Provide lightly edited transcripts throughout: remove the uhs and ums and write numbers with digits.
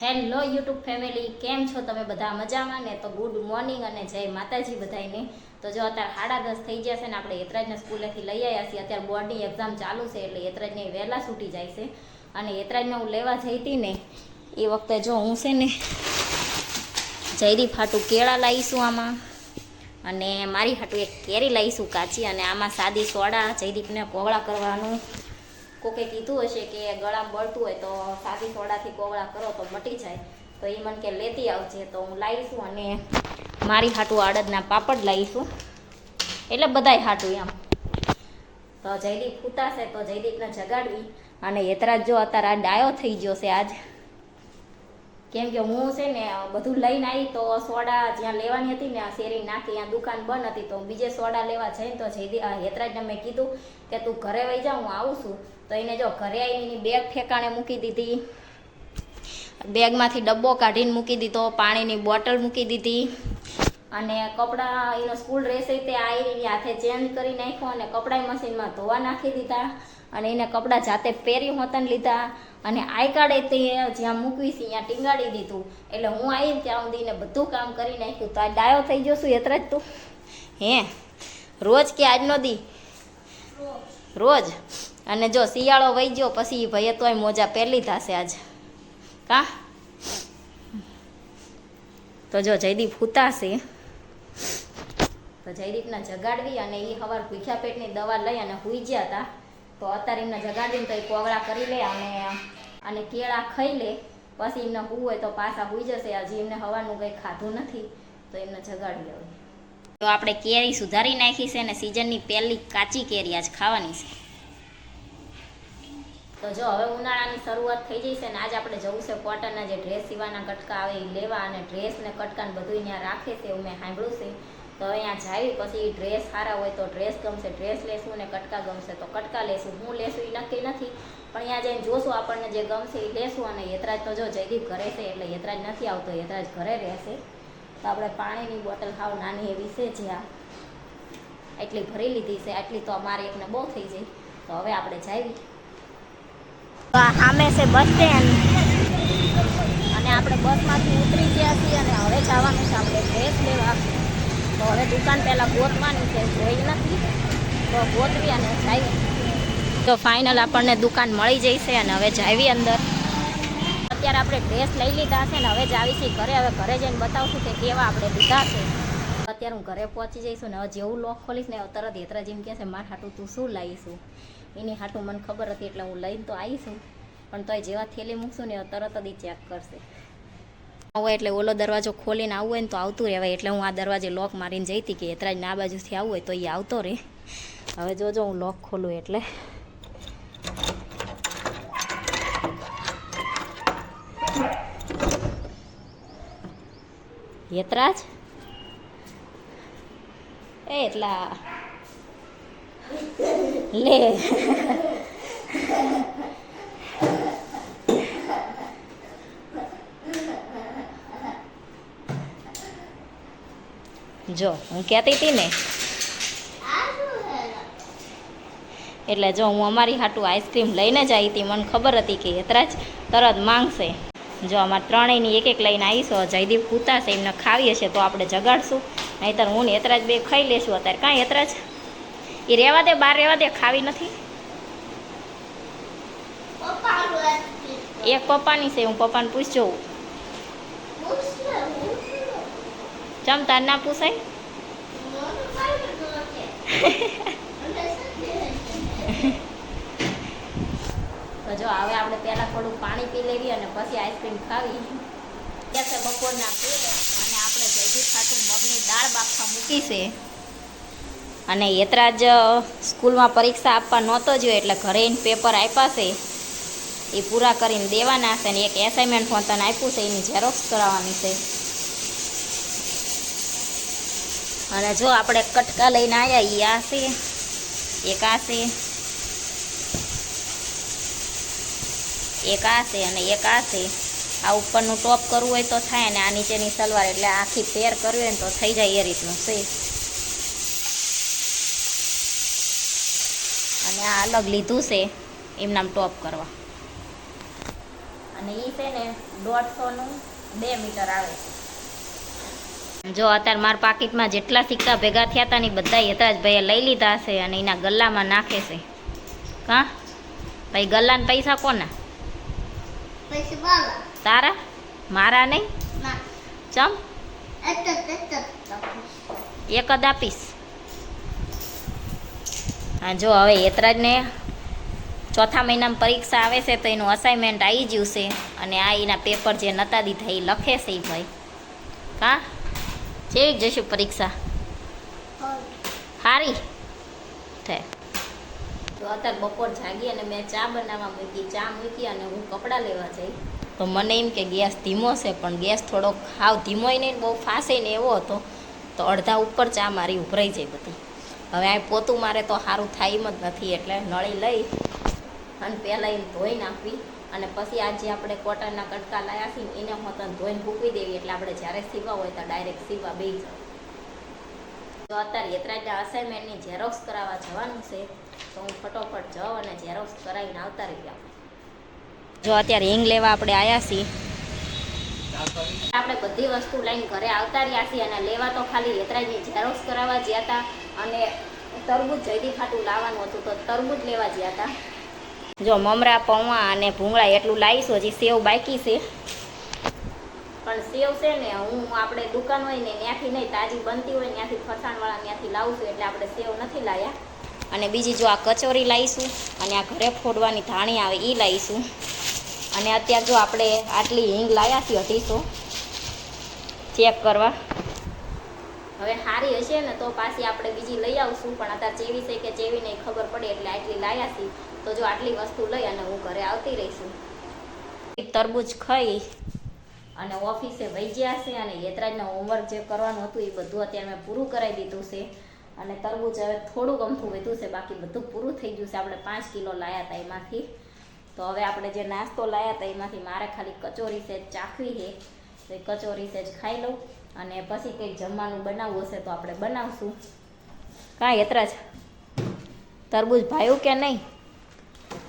Hello YouTube family, કેમ છો તમે બધા? મજામાં ને? તો ગુડ મોર્નિંગ અને જય માતાજી બધાને. તો જો અત્યારે 10:30 થઈ ગયા છે ને આપણે યતરાજને સ્કૂલેથી લઈ આવ્યા છીએ. અત્યારે બોર્ડની એક્ઝામ ચાલુ છે એટલે યતરાજને વહેલા છૂટી જાય છે. અને યતરાજને હું લેવા જઈ હતી ને એ વખતે જો હું છે ને જયદીપ હાટું કેળા લાવીશું આમાં, અને મારી હાટું એક કેરી લાવીશું કાચી, અને આમાં સાદી સોડા જયદીપને કોગળા કરવાનું. કોકે કીધું હશે કે ગળામાં બળતું હોય તો સાદી સોડાથી કોગળા કરો તો મટી જાય, તો એ મને કે લેતી આવજે. તો હું લાવીશું, અને મારી હાટું અડદના પાપડ લાવીશું, એટલે બધાય હાટું એમ. તો જયદીપ ફૂતાશે તો જયદીપને જગાડવી. અને યતરાજ જો અત્યારે આ ડાયો થઈ ગયો છે આજ, કેમ કે હું છે ને બધું લઈને આવી તો સોડા જ્યાં લેવાની હતી ને આ શેરી નાખી ત્યાં દુકાન બંધ હતી, તો બીજે સોડા લેવા જઈને તો યતરાજને મેં કીધું કે તું ઘરે વહી જા, હું આવું છું. તો એને જો ઘરે આવીને બેગ ઠેકાણે મૂકી દીધી, બેગમાંથી ડબ્બો કાઢીને મૂકી દીધો, પાણીની બોટલ મૂકી દીધી, અને કપડાં એનો સ્કૂલ ડ્રેસ તે આવીને હાથે ચેન્જ કરી નાખ્યો, અને કપડાં મશીનમાં ધોવા નાખી દીધા, અને એને કપડાં જાતે પહેરી હોતન લીધા, અને આઈ કાર્ડ તે જ્યાં મૂકવી છે ત્યાં ટીંગાડી દીધું. એટલે હું આવીને ત્યાં સુધીને બધું કામ કરી નાખ્યું. તો આ ડાયો થઈ ગયો છું યતરાજ તું? હે રોજ કે આજનો દી? રોજ. અને જો શિયાળો વહી ગયો પછી ભાઈએ તોય મોજા પહેરી લીધા છે આજ, કા? તો જો જયદીપ હુતાશે તો જયદીપને જગાડવી, અને એ સવાર ભૂખ્યા પેટની દવા લઈ અને હુઈ ગયા હતા. તો અત્યારે એમને જગાડીને તો એ કોગળા કરી લે અને કેળા ખાઈ લે, પછી એમને હું હોય તો પાછા હુઈ જશે. હજી એમને સવારનું કંઈ ખાધું નથી, તો એમને જગાડી આવે. તો આપણે કેરી સુધારી નાખી છે, અને સિઝનની પહેલી કાચી કેરી આજ ખાવાની છે. તો જો હવે ઉનાળાની શરૂઆત થઈ જઈ છે, ને આજ આપણે જવું છે કોટનના જે ડ્રેસ સીવાના કટકા આવે એ લેવા, અને ડ્રેસ ને કટકાને બધું ત્યાં રાખે છે એવું મેં સાંભળ્યું છે. તો અહીંયા જાવી પછી ડ્રેસ સારા હોય તો ડ્રેસ ગમશે, ડ્રેસ લેશું, ને કટકા ગમશે તો કટકા લેશું. હું લેશું એ નક્કી નથી, પણ અહીંયા જઈને જોશું, આપણને જે ગમશે એ લેશું. અને યતરાજ તો જો જયદીપ ઘરે છે એટલે યતરાજ નથી આવતો, યતરાજ ઘરે રહેશે. તો આપણે પાણીની બોટલ હાવ નાની એવી છે, જ્યાં એટલી ભરી લીધી છે, આટલી તો અમારે એકને બહુ થઈ જાય. તો હવે આપણે જાવી. સામે છે બસ સ્ટેન્ડ, અને આપણે બસમાંથી ઉતરી ગયા છીએ, અને હવે જવાનું છે આપણે ડ્રેસ લેવા. તો હવે દુકાન પહેલાં ગોતવાની છે, જોઈ નથી તો ગોતવી અને જાવી. તો ફાઇનલ આપણને દુકાન મળી જશે, અને હવે જાવી અંદર. અત્યારે આપણે ડ્રેસ લઈ લીધા છે, ને હવે જ આવી છીએ ઘરે. હવે ઘરે જઈને બતાવશું કે કેવા આપણે લીધા છે. અત્યારે હું ઘરે પહોંચી જઈશું, ને હવે જેવું લોક ખોલીશ ને તરત યતરાજ એમ કહે છે મારા હાટું તું શું લાવીશું. એની હાટું મને ખબર હતી એટલે હું લઈને તો આવીશું, પણ તોય જેવા થેલી મૂકશું ને તરત જ ચેક કરશે. આવું એટલે ઓલો દરવાજો ખોલીને આવવું હોય ને તો આવતું રહેવાય. એટલે હું આ દરવાજે લોક મારીને જઈ હતી કે યતરાજને આ બાજુથી આવવું હોય તો એ આવતો રહે. હવે જોજો હું લોક ખોલું એટલે. યતરાજ એટલા લે જો હું કહેતી હતી ને, એટલે જો હું અમારી હાટું આઈસ્ક્રીમ લઈને જ આવી હતી. મને ખબર હતી કે યતરાજ તરત માંગશે. જો અમારે ત્રણેયની એક એક લઈને આવીશું. જયદીપ પૂતાશે, એમને ખાવી હશે તો આપણે જગાડશું, નહીંતર હું ને યતરાજ બે ખાઈ લેશું. અત્યારે કાંઈ યતરાજ એ રહેવા દે, બહાર રહેવા દે, ખાવી નથી. એક પપ્પાની છે, હું પપ્પાને પૂછજો. ચમ તાર ના પૂછાય? તો જો હવે આપણે પહેલાં થોડુંક પાણી પી લેવી અને પછી આઈસ્ક્રીમ ખાવી. ત્યાં બપોરના પેટ, અને આપણે જયદીપ ખાતું મગની દાળ બાફવા મૂકી છે. અને યતરાજ સ્કૂલમાં પરીક્ષા આપવા નહોતો જોયો એટલે ઘરે એને પેપર આપ્યા છે, એ પૂરા કરીને દેવાના છે. ને એક એસાઇનમેન્ટ હોતન આપ્યું છે, એની ઝેરોક્સ કરાવવાની છે. અને જો આપણે કટકા લઈને આવ્યા, એ આ છે, એક આ છે, એક આ છે, અને એક આ છે. આ ઉપરનું ટોપ કરવું હોય તો થાય, અને આ નીચેની સલવાર, એટલે આખી પેર કરવી હોય ને તો થઈ જાય એ રીતનું છે. અને આ અલગ લીધું છે એમનામ ટોપ કરવા. અને એ છે ને 150નું 2 મીટર આવે છે. જો અત્યારે મારા પાકીટમાં જેટલા સિક્કા ભેગા થયા હતા ને બધા યતરાજભાઈએ લઈ લીધા હશે અને એના ગલ્લામાં નાખે છે. હા ભાઈ, ગલ્લાના પૈસા કોના? તારા? મારા નહીં. ચમ એક જ આપીશ. હા જો હવે યતરાજને ચોથા મહિનામાં પરીક્ષા આવે છે તો એનું અસાઇનમેન્ટ આવી ગયું છે અને આ એના પેપર જે નહોતા દીધા એ લખે છે એ ભાઈ. હા જેવી જશું પરીક્ષા? સારી થાય. તો અત્યારે બપોર જાગી અને મેં ચા બનાવવા મૂકી અને હું કપડાં લેવા જઈ તો મને એમ કે ગેસ ધીમો છે, પણ ગેસ થોડોક હાવ ધીમોય નહીં બહુ ફાસે ને એવો હતો તો અડધા ઉપર ચા મારી ઉભરાઈ જાય બધી. હવે આ પોતું મારે તો સારું થાય એમ જ નથી એટલે નળી લઈ અને પહેલાં એને ધોઈ નાખવી અને પછી આજે આપણે કોટનના કટકા લાવ્યા છીએ એને હોતન ધોઈને મૂકવી દેવી એટલે આપણે જ્યારે સીવવા હોય તો ડાયરેક્ટ સીવવા બેસી જાવ. તો અત્યારે યતરાજના અસાઇનમેન્ટની ઝેરોક્સ કરાવવા જવાનું છે તો હું ફટોફટ જાઉં અને ઝેરોક્સ કરાવીને આવતા રહી જાઉં. જો અત્યારે હિંગ લેવા આપણે આવ્યા છીએ. આપણે બધી વસ્તુ લઈને ઘરે આવતા રહ્યા છીએ અને લેવા તો ખાલી યતરાજની ઝેરોક્સ કરાવવા ગયા હતા અને તરબૂચ જયદી ખાટું લાવવાનું હતું તો તરબૂચ લેવા ગયા હતા. જો મમરા, પૌવા અને ભૂંગળા એટલું લાવીશું. હજી સેવ બાકી છે પણ સેવ છે ને હું આપણે દુકાન હોય ને ત્યાંથી નહીં, તાજી બનતી હોય ત્યાંથી ફરસાણવાળા ત્યાંથી લાવશું એટલે આપણે સેવ નથી લાવ્યા. અને બીજી જો આ કચોરી લાવીશું અને આ ઘરે ફોડવાની ધાણી આવે એ લાવીશું. અને અત્યારે જો આપણે આટલી હિંગ લાવ્યા છીએ 250 ચેક કરવા. હવે સારી હશે ને તો પાછી આપણે બીજી લઈ આવશું પણ અત્યારે ચેવી છે કે ચેવી નહીં ખબર પડે એટલે આટલી લાવ્યા છીએ. તો જો આટલી વસ્તુ લઈ અને હું ઘરે આવતી રહીશું. તરબૂચ ખાઈ અને ઓફિસે વહી ગયા છે અને યતરાજનું હોમવર્ક જે કરવાનું હતું એ બધું અત્યારે મેં પૂરું કરાવી દીધું છે અને તરબૂચ હવે થોડુંક અમથું વધ્યું છે, બાકી બધું પૂરું થઈ ગયું છે. આપણે 5 કિલો લાવ્યા હતા એમાંથી. તો હવે આપણે જે નાસ્તો લાવ્યા હતા એમાંથી મારે ખાલી કચોરી સેજ ચાખવી છે તો એ કચોરી સેજ ખાઈ લઉં અને પછી કંઈક જમવાનું બનાવવું હશે તો આપણે બનાવશું. કાં યતરાજ તરબૂચ ભાયું કે નહીં?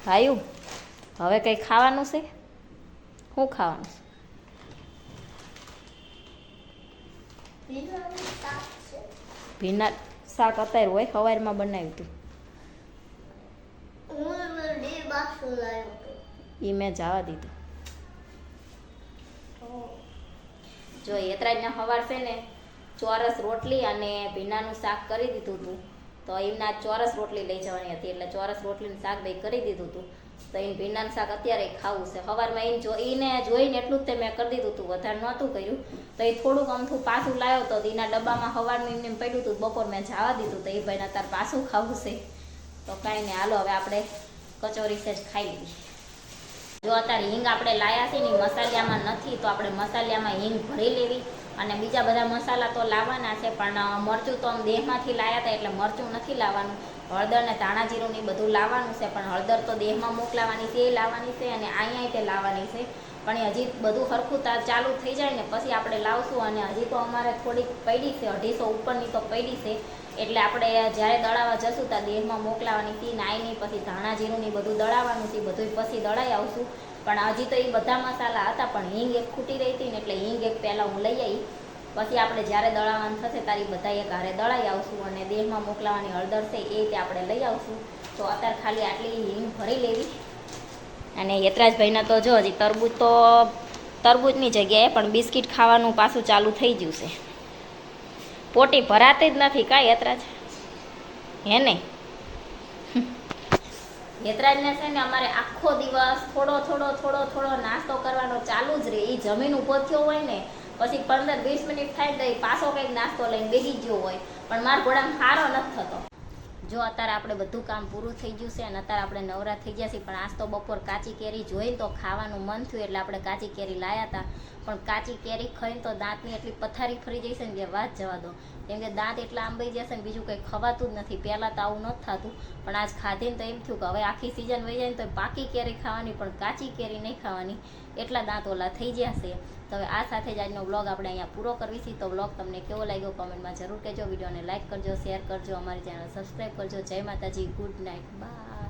ભાયું. હવે કંઈ ખાવાનું છે? શું ખાવાનું છે? ભીના શાક અત્યારે હોય, સવારમાં બનાવ્યું હતું એ મેં જવા દીધું. જો યતરાજના સવાર છે ને ચોરસ રોટલી અને ભીનાનું શાક કરી દીધું હતું તો એમના ચોરસ રોટલી લઈ જવાની હતી એટલે ચોરસ રોટલીનું શાક બે કરી દીધું હતું તો એને ભીનાનું શાક અત્યારે ખાવું છે. સવારમાં એને જોઈને એટલું જ તે મેં કરી દીધું હતું, વધારે નહોતું કર્યું. તો એ થોડુંક અમથું પાછું લાવ્યો તો એના ડબ્બામાં સવારનું એમને પડ્યું હતું, બપોર મેં જવા દીધું તો એ ભાઈને અત્યારે પાછું ખાવું છે. તો કાંઈ નહીં, હાલો હવે આપણે કચોરી સેજ ખાઈ લીધી. જો અત્યારે હિંગ આપણે લાવ્યા છે ને મસાલિયામાં નથી તો આપણે મસાલિયામાં હિંગ ભરી લેવી અને બીજા બધા મસાલા તો લાવવાના છે પણ મરચું તો આમ દેહમાંથી લાવ્યા હતા એટલે મરચું નથી લાવવાનું. હળદર ને ધાણા જીરું ને બધું લાવવાનું છે પણ હળદર તો દેહમાં મોકલાવાની છે એ લાવવાની છે અને અહીંયા તે લાવવાની છે પણ એ હજી બધું સરખું ચાલુ થઈ જાય ને પછી આપણે લાવશું. અને હજી તો અમારે થોડીક પડી છે 250 ઉપરની તો પડી છે એટલે આપણે જ્યારે દળાવવા જશું ત્યાં દેહમાં મોકલાવાની હતી ને આવીને પછી ધાણા જીરું ને બધું દળાવવાનું છે, બધું પછી દળાઈ આવશું. પણ હજી તો એ બધા મસાલા હતા પણ હિંગ એક ખૂટી રહી હતી ને એટલે હિંગ એક પહેલાં હું લઈ આવી પછી આપણે જ્યારે દળાવવાનું થશે તારી બધા એક હારે દળાઈ આવશું અને દેહમાં મોકલાવાની હળદર છે એ તે આપણે લઈ આવશું. તો અત્યારે ખાલી આટલી હિંગ ભરી લેવી. અને યતરાજભાઈના તો જો હજી તરબૂચની જગ્યાએ પણ બિસ્કિટ ખાવાનું પાછું ચાલુ થઈ ગયું છે. પોટી ભરાતી જ નથી કાંઈ યતરાજ હે ને? યતરાજને છે ને અમારે આખો દિવસ થોડો નાસ્તો કરવાનો ચાલુ જ રહે. એ જમીન ઊભો થયો હોય ને પછી 15-20 મિનિટ થાય તો એ પાછો કંઈક નાસ્તો લઈને બેસી ગયો હોય પણ મારા ઘોડામાં સારો નથી થતો. જો અત્યારે આપણે બધું કામ પૂરું થઈ ગયું છે અને અત્યારે આપણે નવરા થઈ ગયા છીએ પણ આજ તો બપોર કાચી કેરી જોઈને તો ખાવાનું મન થયું એટલે આપણે કાચી કેરી લાવ્યા હતા પણ કાચી કેરી ખાઈને તો દાંતની એટલી પથારી ફરી જશે ને કે વાત જવા દો. કેમ કે દાંત એટલા આંબાઈ જશે ને બીજું કંઈ ખવાતું જ નથી. પહેલાં તો આવું નથી થતું પણ આજ ખાધીને તો એમ થયું કે હવે આખી સિઝન વહી જાય ને તો પાકી કેરી ખાવાની પણ કાચી કેરી નહીં ખાવાની, એટલા દાંત ઓલા થઈ ગયા છે. તો હવે આ સાથે જ આજનો વ્લોગ આપણે અહીંયા પૂરો કરવી છે. તો વ્લોગ તમને કેવો લાગ્યો કોમેન્ટમાં જરૂર કહેજો. વિડીયોને લાઇક કરજો, શેર કરજો, અમારી ચેનલ સબસ્ક્રાઈબ કરજો. જય માતાજી, ગુડ નાઇટ, બાય.